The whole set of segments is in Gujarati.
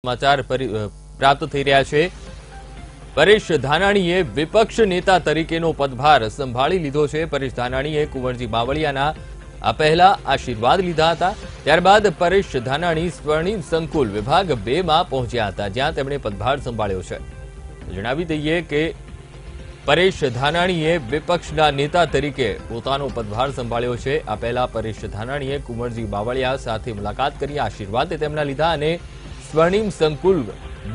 समाचार प्राप्त थई रह्या छे। परेश धानाणीए विपक्ष नेता तरीकेनो पदभार संभाળી લીધો છે। પરેશ ધાનાણીએ કુંવરજી બાવળિયાના આ પહેલા આશીર્વાદ લીધા હતા। ત્યારબાદ પરેશ ધાનાણી સ્વર્ણિમ સંકુલ વિભાગ 2 માં પહોંચ્યા હતા, જ્યાં તેમણે પદભાર સંભાળ્યો છે। જણાવી દઈએ કે પરેશ ધાનાણીએ વિપક્ષના નેતા તરીકે પોતાનો પદભાર સંભાળ્યો છે। આ પહેલા પરેશ ધાનાણીએ કુંવરજી બાવળિયા સાથે મુલાકાત કરી આશીર્વાદ તેમના લીધા અને स्वर्णिम संकुल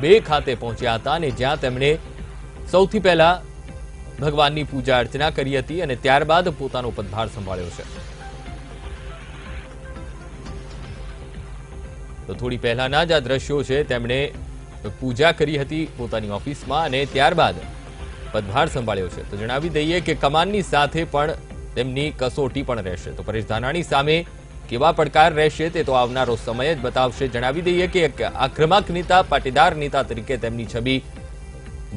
2 खाते पहुंच्या था, ज्यां तेमणे सौथी पहला भगवाननी पूजा अर्चना करी हती अने त्यारबाद पोतानो पदभार संभाळ्यो छे। तो थोड़ी पहलाना ज आ दृश्यो छे, तेमणे पूजा करी हती पोतानी ऑफिसमां अने त्यारबाद पदभार संभाळ्यो छे। तो जणावी दઈએ કે કમાનની સાથે પણ તેમની કસોટી પણ રહેશે। તો પરેશ ધાનાણી સામે કેવા પડકાર રહેશે તે તો આવનારો સમય જ બતાવશે। જણાવી દઈએ કે આક્રમક નેતા, પાટીદાર નેતા તરીકે તેમની છબી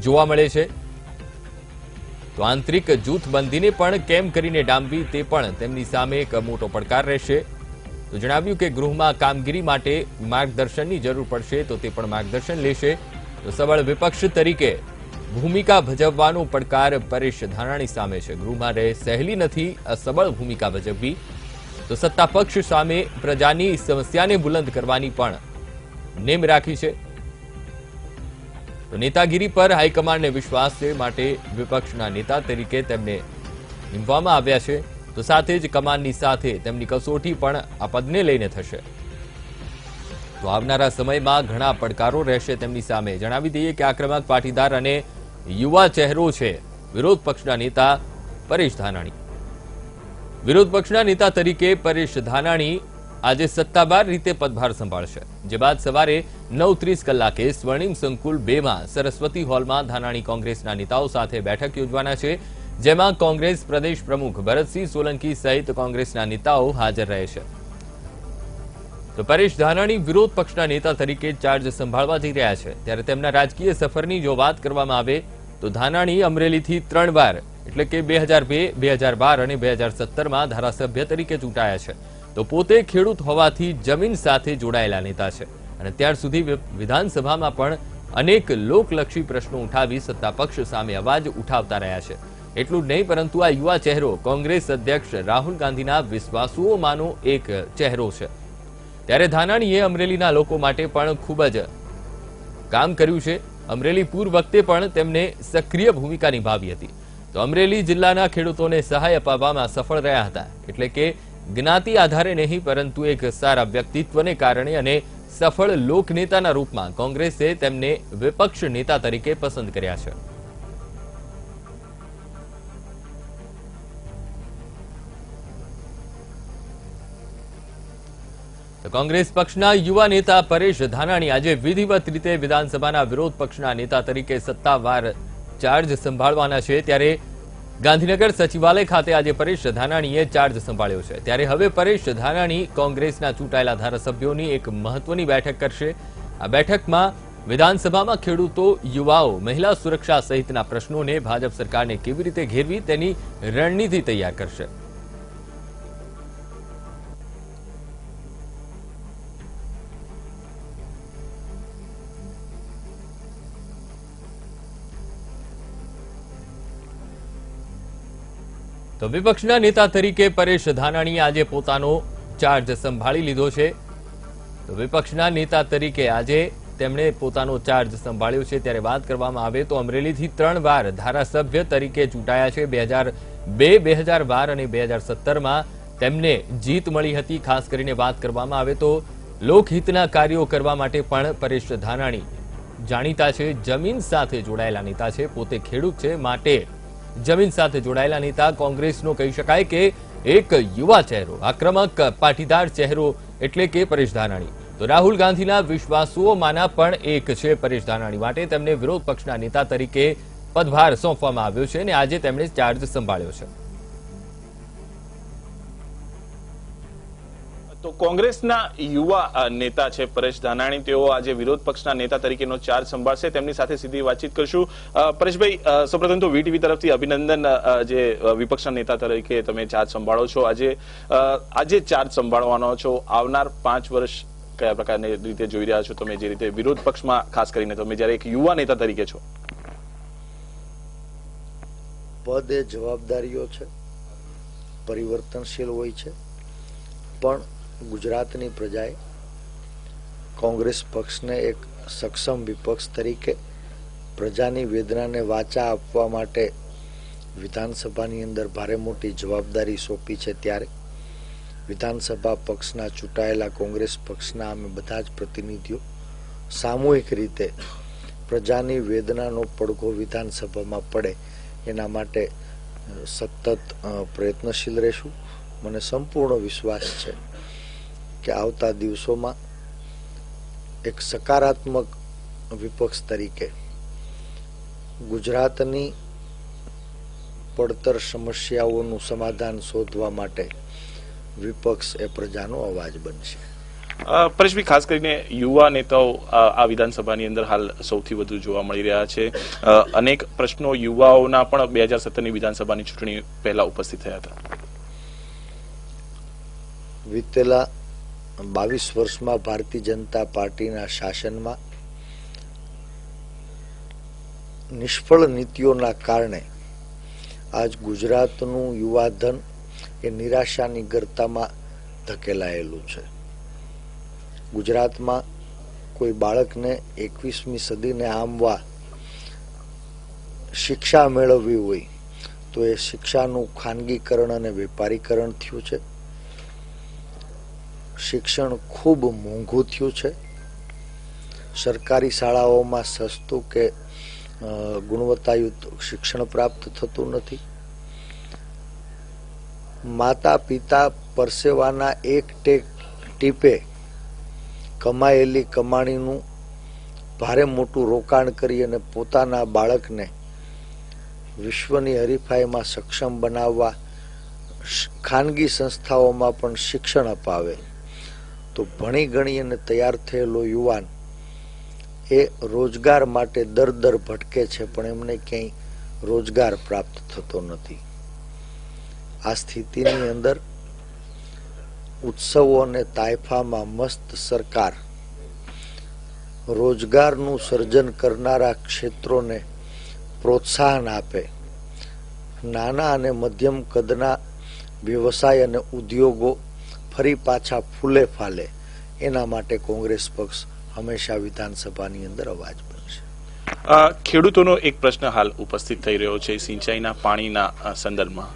જોવા મળે છે। તો આંતરિક જૂથબંધીને પણ કેમ કરીને ડામવી તે પણ તેમની સામે એક મોટો પડકાર રહેશે। તો જણાવ્યું કે ગૃહમાં કામગીરી માટે માર્ગદર્શનની જરૂર પડશે તો તે પણ માર્ગદર્શન લેશે। તો સબળ વિપક્ષ તરીકે ભૂમિકા ભજવવાનો પડકાર પરેશ ધાનાણી સામે છે। ગૃહમાં રહે સહેલી નથી સબળ ભૂમિકા ભજવવી। तो सत्ता पक्ष सामे प्रजानी समस्याने बुलंद करवानी पण नेम राखी छे। तो नेतागिरी पर हाईकमांड ने विश्वास छे, माटे विपक्षना नेता तरीके तेमने निमवामां आव्या छे। तो साथे ज कमाननी साथे तेमनी कसोटी पण आ पदने लईने थशे। तो आवनारा समयमां घणा પડકારો રહેશે તેમની સામે। જણાવી દઈએ કે આક્રમક પાટીદાર અને યુવા ચહેરો છે વિરોધ પક્ષના નેતા પરેશ ધાનાણી। विरोध पक्षना नेता तरीके परेश धानाणी आज सत्तावार रीते पदभार संभाळशे। जे बाद सवारे 9:30 कलाके स्वर्णिम संकुल 2 में सरस्वती हॉल में धानाणी कांग्रेसना नेताओं साथे बैठक योजवाना छे, जेमां कांग्रेस प्रदेश प्रमुख भरतसिंह सोलंकी सहित कांग्रेसना नेताओं हाजर रहे छे। तो परेश धानाणी विरोध पक्षना नेता तरीके चार्ज संभाळवा जई रह्या छे, त्यारे तेमना राजकीय सफरनी जो वात करवामां आवे तो धानाणी अमरेलीथी 3 बार એટલે કે 2002, 2012 અને 2017 માં ધારાસભ્ય તરીકે ચૂંટાયા છે। તો પોતે ખેડૂત હોવાથી જમીન સાથે જોડાયેલા નેતા છે અને ત્યાર સુધી વિધાનસભામાં પણ અનેક લોકલક્ષી પ્રશ્નો ઉઠાવી સત્તા પક્ષ સામે અવાજ ઉઠાવતા રહ્યા છે। એટલું જ નહીં, પરંતુ આ યુવા ચહેરો કોંગ્રેસ અધ્યક્ષ રાહુલ ગાંધીના વિશ્વાસુઓમાંનો એક ચહેરો છે। ત્યારે ધાનાણીએ અમરેલીના લોકો માટે પણ ખૂબ જ કામ કર્યું છે। અમરેલી પૂર વખતે પણ તેમને સક્રિય ભૂમિકા નિભાવી હતી। तो अमरेली जिल्लाना खेडूतोने सहाय अपाववामां सफल रह्या हता। एटले के ज्ञाति आधारे नहीं, परंतु एक सारा व्यक्तित्वने कारणे अने सफल लोकनेताना रूपमां कांग्रेसे तेमने विपक्ष नेता तरीके पसंद कर्या छे। तो कांग्रेस पक्षना युवा नेता परेश धानाणी आज विधिवत रीते विधानसभाना विरोध पक्षना नेता तरीके सत्तावार चार्ज संभाळवाना छे। त्यारे गांधीनगर सचिवालय खाते आज परेश धानाणीए चार्ज संभाळ्यो छे। त्यारे हवे परेश धानाणी कांग्रेसना चूंटायेला धारासभ्योनी एक महत्वनी बैठक करशे। आ बैठकमां विधानसभामां खेडूतो, युवाओ, महिला सुरक्षा सहितना प्रश्नोने भाजप सरकारने केवी रीते घेरवी तेनी रणनीति तैयार करशे। तो विपक्षना नेता तरीके परेश धानाणीए आज पोतानो चार्ज संभाળી લીધો છે। तो विपक्षना नेता तरीके આજે તેમણે પોતાનો ચાર્જ સંભાળ્યો છે। ત્યારે વાત કરવામાં આવે તો અમરેલીથી 3 વાર ધારાસભ્ય તરીકે ચૂંટાયા છે। 2002, 2012 અને 2017 માં તેમને જીત મળી હતી। ખાસ કરીને વાત કરવામાં આવે તો લોકહિતના કાર્યો કરવા માટે પણ પરેશ ધાનાણી જાણીતા છે। જમીન સાથે જોડાયેલા નેતા છે, પોતે ખેડૂત છે, માટે जमीन साथे जोड़ायेला नेता कांग्रेसनो कही शकाय के एक युवा चेहरो, आक्रमक पाटीदार चेहरो एटले के परेश धानाणी। तो राहुल गांधीना विश्वासुओमाना पण एक छे परेश धानाणी। माटे तेमने विरोध पक्षना नेता तरीके पदभार सोंपवामां आव्यो छे અને આજે તેમણે ચાર્જ સંભાળ્યો છે। तो कांग्रेसना युवा नेता है परेश धानाणी, तेओ आज विरोध पक्षना नेता तरीकेनो चार्ज संभाळशे। तेमनी साथे सीधी वातचीत करशुं। परेशभाई, सौप्रथम तो वीटीवी तरफथी अभिनंदन, जे विपक्षना नेता तरीके तमे चार्ज संभाळो छो। आज चार्ज संभाळवानो छो। आवनार 5 वर्ष કયા પ્રકારની રીતે જોઈ રહ્યા છો તમે, જે રીતે વિરોધ પક્ષમાં ખાસ કરીને તમે જ્યારે એક યુવા નેતા તરીકે છો? પદ એ જવાબદારીઓ છે, પરિવર્તનશીલ હોય છે, પણ ગુજરાતની પ્રજાએ કોંગ્રેસ પક્ષને એક સક્ષમ વિપક્ષ તરીકે પ્રજાની વેદનાને વાચા આપવા માટે વિધાનસભાની અંદર ભારે મોટી જવાબદારી સોંપી છે. ત્યારે વિધાનસભા પક્ષના ચૂંટાયેલા કોંગ્રેસ પક્ષના અમે બધા જ પ્રતિનિધિઓ સામૂહિક રીતે પ્રજાની વેદનાનો પડઘો વિધાનસભામાં પડે એના માટે સતત પ્રયત્નશીલ રહેશું. મને સંપૂર્ણ વિશ્વાસ છે કે આવતા દિવસોમાં એક સકારાત્મક વિપક્ષ તરીકે ગુજરાતની પડતર સમસ્યાઓનું સમાધાન શોધવા માટે વિપક્ષ એ પ્રજાનો અવાજ બનશે. પરેશભાઈ, ખાસ કરીને યુવા નેતાઓ આ વિધાનસભાની અંદર હાલ સૌથી વધુ જોવા મળી રહ્યા છે. અનેક પ્રશ્નો યુવાઓના પણ 2017ની વિધાનસભાની ચૂંટણી પહેલા ઉપસ્થિત થયા હતા. વિતેલા 22 વર્ષમાં ભારતીય જનતા પાર્ટીના શાસનમાં નિષ્ફળ નીતિઓના કારણે આજ ગુજરાતનું યુવાધન એ નિરાશાની ગર્તામાં ધકેલાયેલું છે. ગુજરાતમાં કોઈ બાળકને 21મી સદીને આંબવા શિક્ષા મેળવવી હોય તો એ શિક્ષાનું ખાનગીકરણ અને વેપારીકરણ થયું છે. શિક્ષણ ખૂબ મોંઘું થયું છે. સરકારી શાળાઓમાં સસ્તું કે ગુણવત્તાયુક્ત શિક્ષણ પ્રાપ્ત થતું નથી. માતા પિતા પરસેવાના એક ટીપે કમાયેલી કમાણીનું ભારે મોટું રોકાણ કરી અને પોતાના બાળકને વિશ્વની હરીફાઈમાં સક્ષમ બનાવવા ખાનગી સંસ્થાઓમાં પણ શિક્ષણ અપાવે તો ભણી ગણી અને તૈયાર થયેલો યુવાન એ રોજગાર માટે દર ભટકે છે, પણ એમને ક્યાંય રોજગાર પ્રાપ્ત થતો નથી. આ સ્થિતિની અંદર ઉત્સવો અને તાઇફામાં મસ્ત સરકાર રોજગારનું સર્જન કરનારા ક્ષેત્રોને પ્રોત્સાહન આપે, નાના અને મધ્યમ કદના વ્યવસાય અને ઉદ્યોગો ફરી પાછા ફૂલે ફાલે એના માટે કોંગ્રેસ પક્ષ હંમેશા વિધાનસભાની અંદર અવાજ બનશે. ખેડૂતોનો એક પ્રશ્ન હાલ ઉપસ્થિત થઈ રહ્યો છે સિંચાઈના પાણીના સંદર્ભમાં.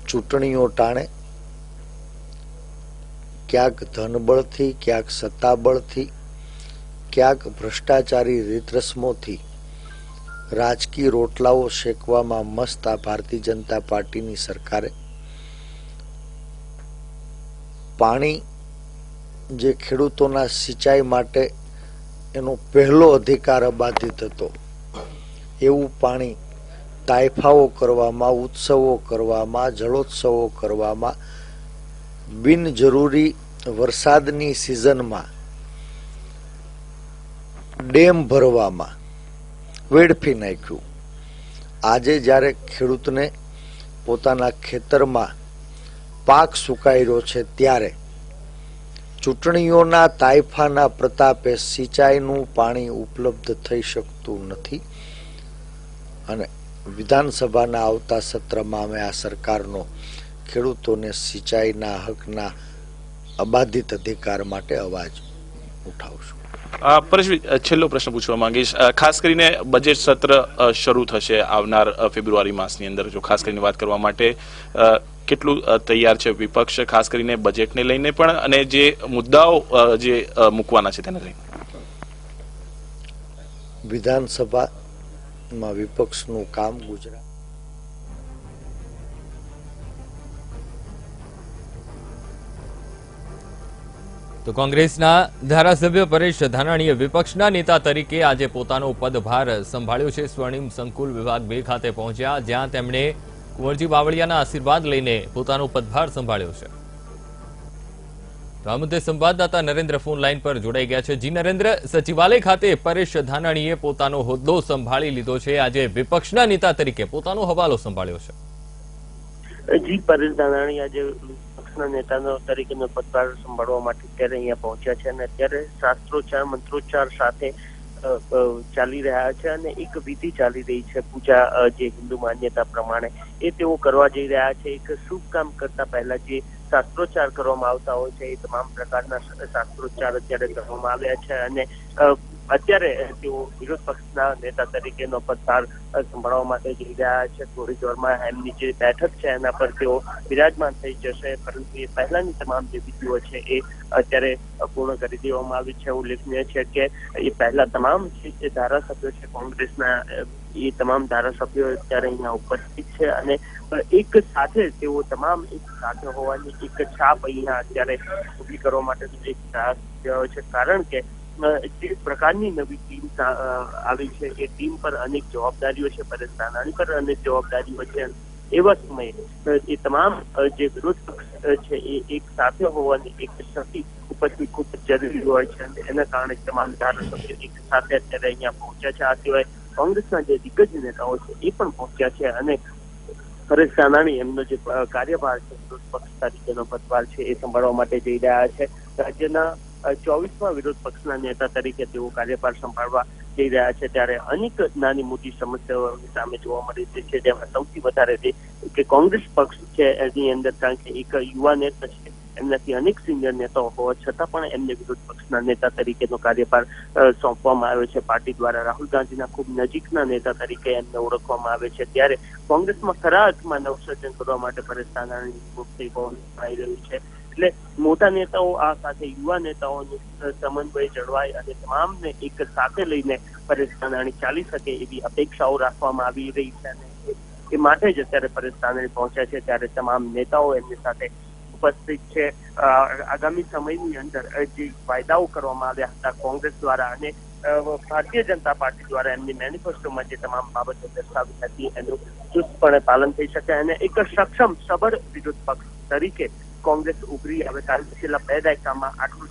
ચૂંટણીઓ ટાણે ક્યાંક ધનબળથી, ક્યાંક સત્તાબળથી, ક્યાંક ભ્રષ્ટાચારી રીત રસમોથી રાજકીય રોટલાઓ શેકવામાં મસ્ત આ ભારતીય જનતા પાર્ટીની સરકારે પાણી જે ખેડૂતોના સિંચાઈ માટે એનો પહેલો અધિકાર અબાધિત હતો એવું પાણી તાઇફાઓ કરવામાં, ઉત્સવો કરવામાં, જળોત્સવો કરવામાં, બિનજરૂરી વરસાદની સિઝનમાં ડેમ ભરવામાં વેડફી નાખ્યું. આજે જ્યારે ખેડૂતને પોતાના ખેતરમાં પાક સુકાઈ રહ્યો છે ત્યારે ચૂંટણીઓના તાઇફાના પ્રતાપે સિંચાઈનું પાણી ઉપલબ્ધ થઈ શકતું નથી. અને વિધાનસભાના આવતા સત્રમાં અમે આ સરકારનો ખેડૂતોને સિંચાઈના હકના અબાધિત અધિકાર માટે અવાજ ઉઠાવશું. પરેશભાઈ, છેલ્લો પ્રશ્ન પૂછવા માંગીશ. ખાસ કરીને બજેટ સત્ર શરૂ થશે આવનાર ફેબ્રુઆરી માસની અંદર. જો ખાસ કરીને વાત કરવા માટે કેટલું તૈયાર છે વિપક્ષ, ખાસ કરીને બજેટને લઈને પણ અને જે મુદ્દાઓ જે મૂકવાના છે તેને લઈને? વિધાનસભામાં વિપક્ષનું કામ ગુજરાત તો કોંગ્રેસના ધારાસભ્ય પરેશ ધાનાણીએ વિપક્ષના નેતા તરીકે આજે પોતાનો પદભાર સંભાળ્યો છે. સ્વર્ણિમ સંકુલ વિભાગ 2 ખાતે પહોંચ્યા, જ્યાં તેમણે કુંવરજી બાવળિયાના આશીર્વાદ લઈને પોતાનો પદભાર સંભાળ્યો છે. તો આ મુદ્દે સંવાદદાતા નરેન્દ્ર ફોન લાઈન પર જોડાઈ ગયા છે. જી નરેન્દ્ર, સચિવાલય ખાતે પરેશ ધાનાણીએ પોતાનો હોદ્દો સંભાળી લીધો છે, આજે વિપક્ષના નેતા તરીકે પોતાનો હવાલો સંભાળ્યો છે. જી, પરેશ ધાનાણી આજે પક્ષના નેતાનો તરીકેનો પદભાર સંભાળવા માટે ત્યારે અહીંયા પહોંચ્યા છે અને અત્યારે શાસ્ત્રોચ્ચાર મંત્રોચ્ચાર સાથે ચાલી રહ્યા છે અને એક વિધિ ચાલી રહી છે પૂજા જે હિન્દુ માન્યતા પ્રમાણે એ તેઓ કરવા જઈ રહ્યા છે. એક શુભ કામ કરતા પહેલા જે શાસ્ત્રોચ્ચાર કરવામાં આવતા હોય છે એ તમામ પ્રકારના શાસ્ત્રોચ્ચાર અત્યારે કરવામાં આવ્યા છે અને અત્યારે તેઓ વિરોધ પક્ષના નેતા તરીકેનો પદભાર સંભાળવા માટે જઈ રહ્યા છે. થોડી વારમાં એમની જે બેઠક છે એના પર તેઓ બિરાજમાન થઈ જશે, પરંતુ એ પહેલાની તમામ જે વિધિઓ છે એ અત્યારે પૂર્ણ કરી દેવામાં આવી છે. ઉલ્લેખનીય છે કે એ પહેલા તમામ જે ધારાસભ્યો છે કોંગ્રેસના એ તમામ ધારાસભ્યો અત્યારે અહીંયા ઉપસ્થિત છે અને એક સાથે તેઓ તમામ એક સાથે હોવાની એક છાપ અહીંયા અત્યારે ઉભી કરવા માટે એક પ્રયાસ થયો છે. કારણ કે જે પ્રકારની નવી ટીમ આવી છે એ ટીમ પર અનેક જવાબદારીઓ છે, પરેશ ધાનાણી પર અનેક જવાબદારીઓ છે. એવા સમયે એ તમામ જે વિરોધ પક્ષ છે એ એક સાથે હોવાની એક શક્તિ ઉપસ્થિત ખૂબ જ જરૂરી હોય છે અને એના કારણે તમામ ધારાસભ્યો એક સાથે અત્યારે અહીંયા પહોંચ્યા છે. આ સિવાય કોંગ્રેસના જે દિગ્ગજ નેતાઓ છે એ પણ પહોંચ્યા છે અને પરેશ ધાનાણી એમનો જે કાર્યભાર છે વિરોધ પક્ષ તરીકેનો પદભાર છે એ સંભાળવા માટે જઈ રહ્યા છે. રાજ્યના 24મા વિરોધ પક્ષના નેતા તરીકે તેઓ કાર્યભાર સંભાળવા જઈ રહ્યા છે ત્યારે અનેક નાની મોટી સમસ્યાઓની સામે જોવા મળી રહી છે, જેમાં સૌથી વધારે કે કોંગ્રેસ પક્ષ છે એની અંદર, કારણ કે એક યુવા નેતા છે એમનાથી અનેક સિનિયર નેતાઓ હોવા છતાં પણ એમને વિરોધ પક્ષના નેતા તરીકેનો કાર્યભાર સોંપવામાં આવ્યો છે. પાર્ટી દ્વારા રાહુલ ગાંધીના ખૂબ નજીકના નેતા તરીકે એમને ઓળખવામાં આવે છે. ત્યારે કોંગ્રેસમાં ખરા અર્થમાં નવસર્જન કરવા માટે પરેશ ધાનાણીની નિયુક્તિ આવી રહ્યું છે. એટલે મોટા નેતાઓ આ સાથે યુવા નેતાઓનું સમન્વય જળવાય અને તમામને એક સાથે લઈને પરેશ ધાનાણી ચાલી શકે એવી અપેક્ષાઓ રાખવામાં આવી રહી છે અને એ માટે જ અત્યારે પરેશ ધાનાણી પહોંચ્યા છે. ત્યારે તમામ નેતાઓ એમની સાથે ઉપસ્થિત છે. આગામી સમયની અંદર જે વાયદાઓ કરવામાં આવ્યા હતા કોંગ્રેસ દ્વારા અને ભારતીય જનતા પાર્ટી દ્વારા એમની મેનિફેસ્ટોમાં જે તમામ બાબતો દર્શાવી હતી એનું ચુસ્તપણે પાલન થઈ શકે અને એક સક્ષમ સબળ વિરોધ પક્ષ તરીકે કોંગ્રેસ ઉભરી આવે. કારણ કે છેલ્લા 2 દાયકામાં આટલું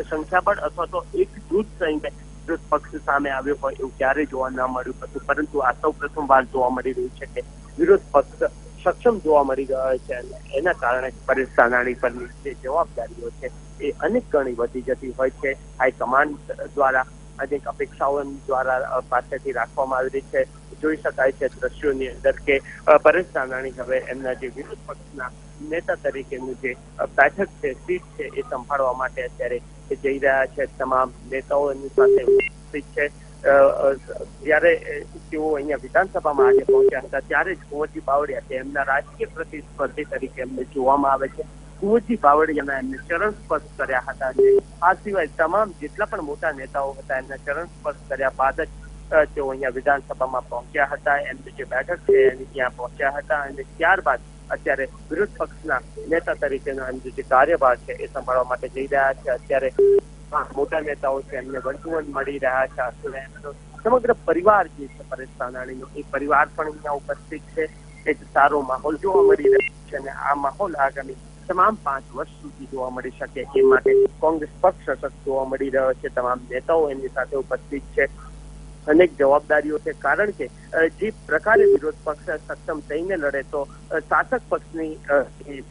સંખ્યાબળ અથવા તો એક જૂથ થઈને વિરોધ પક્ષ સામે આવ્યો હોય એવું ક્યારેય જોવા ન મળ્યું હતું, પરંતુ આ સૌ પ્રથમવાર જોવા મળી રહ્યું છે કે વિરોધ પક્ષ સક્ષમ જોવા મળી રહ્યો છે અને એના કારણે પરેશ ધાનાણી પરની જે જવાબદારીઓ છે એ અનેક ગણી વધી જતી હોય છે. હાઈકમાન્ડ દ્વારા અનેક અપેક્ષાઓ દ્વારા પાસેથી રાખવામાં આવી રહી છે. જોઈ શકાય છે દ્રશ્યોની અંદર કે પરેશ ધાનાણી હવે એમના જે વિરોધ પક્ષના નેતા તરીકેનું જે બેઠક છે, સીટ છે એ સંભાળવા માટે અત્યારે જઈ રહ્યા છે. તમામ નેતાઓ એની સાથે ઉપસ્થિત છે. જયારે તેઓ અહીંયા વિધાનસભામાં આજે પહોંચ્યા હતા ત્યારે જ કુંવરજી બાવળિયા કે એમના રાજકીય પ્રતિસ્પર્ધી તરીકે એમને જોવામાં આવે છે. કુંવરજી બાવળિયાના એમને ચરણ સ્પર્શ કર્યા હતા. આ સિવાય તમામ જેટલા પણ મોટા નેતાઓ હતા એમના ચરણ સ્પર્શ કર્યા બાદ જ તેઓ અહીંયા વિધાનસભામાં પહોંચ્યા હતા. એમની જે બેઠક છે એની ત્યાં પહોંચ્યા હતા અને ત્યારબાદ અત્યારે વિરોધ પક્ષના નેતા તરીકેનો એમનો જે કાર્યભાર છે એ સંભાળવા માટે જઈ રહ્યા છે. અત્યારે મોટા નેતાઓ છે એમને વર્તુવન મળી રહ્યા છે. એમનો સમગ્ર પરિવાર જે છે પરેશ ધાનાણીનો એ પરિવાર પણ અહીંયા ઉપસ્થિત છે. એક સારો માહોલ જોવા મળી રહ્યો છે અને આ માહોલ આગામી તમામ 5 વર્ષ સુધી જોવા મળી શકે એ માટે કોંગ્રેસ પક્ષ સશક્ત જોવા મળી રહ્યો છે. તમામ નેતાઓ એમની સાથે ઉપસ્થિત છે. અનેક જવાબદારીઓ છે, કારણ કે જે પ્રકારે વિરોધ પક્ષ સક્ષમ થઈને લડે તો શાસક પક્ષની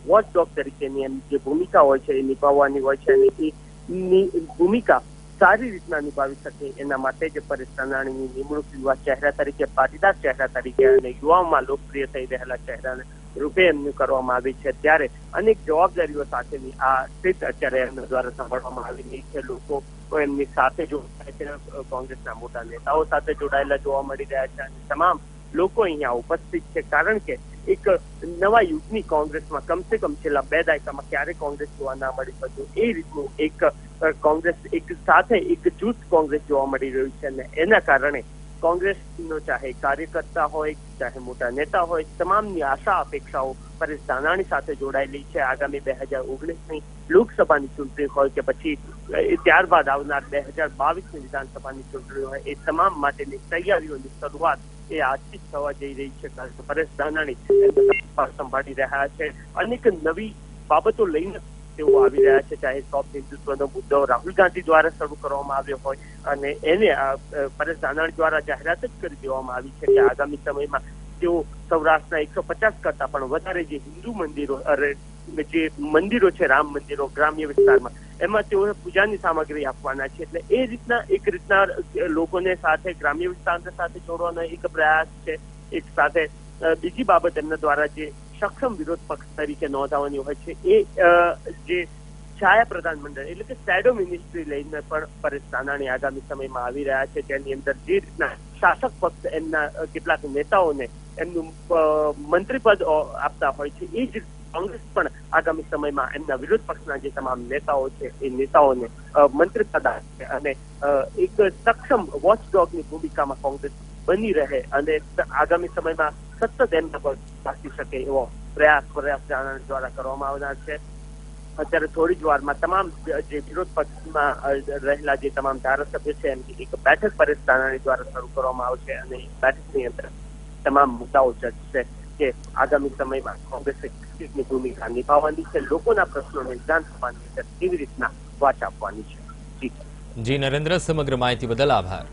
વોચડોગ તરીકેની એમ જે ભૂમિકા હોય છે એ નિભાવવાની હોય છે અને એની ભૂમિકા સારી રીતના નિભાવી શકે એના માટે જ પરેશ ધાનાણીની નિમણૂક યુવા ચહેરા તરીકે, પાટીદાર ચહેરા તરીકે અને યુવાઓમાં લોકપ્રિય થઈ રહેલા ચહેરા રૂપે એમનું કરવામાં આવી છે. ત્યારે અનેક જવાબદારીઓ સાથેની આ સીટ અત્યારે એમના દ્વારા સંભાળવામાં આવી રહી છે. લોકો એમની સાથે જોડાય છે, કોંગ્રેસના મોટા નેતાઓ સાથે જોડાયેલા જોવા મળી રહ્યા છે અને તમામ લોકો અહીંયા ઉપસ્થિત છે. કારણ કે એક નવા યુગની કોંગ્રેસમાં કમસે કમ છેલ્લા 2 દાયકામાં ક્યારે કોંગ્રેસ જોવા ના મળી હતું એ રીતનું એક કોંગ્રેસ એક સાથે એક જૂથ કોંગ્રેસ જોવા મળી રહ્યું છે અને એના કારણે કોંગ્રેસનો ચાહે કાર્યકર્તા હોય, ચાહે મોટા નેતા હોય, તમામની આશા અપેક્ષાઓ પરેશ ધાનાણી સાથે જોડાયેલી છે. આગામી 2019ની લોકસભાની ચૂંટણી હોય કે પછી ત્યારબાદ આવનાર 2022ની વિધાનસભાની ચૂંટણી હોય, એ તમામ માટેની તૈયારીઓની શરૂઆત એ આજથી જ થવા જઈ રહી છે. કારણ કે પરેશ ધાનાણી સંભાળી રહ્યા છે. અનેક નવી બાબતો લઈને તેઓ આવી રહ્યા છે. ચાહે સોફ્ટ હિન્દુત્વનો મુદ્દો રાહુલ ગાંધી દ્વારા શરૂ કરવામાં આવ્યો હોય અને એને પરેશ ધાનાણી દ્વારા જાહેરાત જ કરી દેવામાં આવી છે કે આગામી સમયમાં તેઓ સૌરાષ્ટ્રના 150 કરતા પણ વધારે જે હિન્દુ મંદિરો જે મંદિરો છે, રામ મંદિરો ગ્રામ્ય વિસ્તારમાં, એમાં તેઓએ પૂજાની સામગ્રી આપવાના છે. એટલે એ રીતના એક રીતના લોકોને સાથે ગ્રામ્ય વિસ્તાર સાથે જોડવાનો એક પ્રયાસ છે. એક સાથે બીજી બાબત એમના દ્વારા જે સક્ષમ વિરોધ પક્ષ તરીકે નોંધાવવાની હોય છે એ જે છાયા પ્રધાનમંડળ એટલે કે શેડો મિનિસ્ટ્રી લઈને પણ પરેશ ધાનાણી આગામી સમયમાં આવી રહ્યા છે. જેની અંદર જે રીતના શાસક પક્ષ એમના કેટલાક નેતાઓને એમનું મંત્રી પદ આપતા હોય છે, એ જ કોંગ્રેસ પણ આગામી સમયમાં એમના વિરોધ પક્ષના જે તમામ નેતાઓ છે એ નેતાઓને મંત્રી પદ આપશે અને એક સક્ષમ વોચડોગની ભૂમિકામાં કોંગ્રેસ બની રહે અને આગામી સમયમાં સતત એમના પર રાખી શકે એવો પ્રયાસ પરેશ ધાનાણી દ્વારા કરવામાં આવનાર છે. અત્યારે થોડી જ વારમાં તમામ જે વિરોધ પક્ષમાં રહેલા જે તમામ ધારાસભ્યો છે એમની એક બેઠક પરેશ ધાનાણી દ્વારા શરૂ કરવામાં આવશે અને બેઠકની અંદર તમામ મુદ્દાઓ ચર્ચશે કે આગામી સમયમાં કોંગ્રેસે ની ભૂમિકા નિભાવવાની છે, લોકોના પ્રશ્નોને વિધાનસભાની અંદર કેવી રીતના વાચ આપવાની છે. જી નરેન્દ્ર, સમગ્ર માહિતી બદલ આભાર.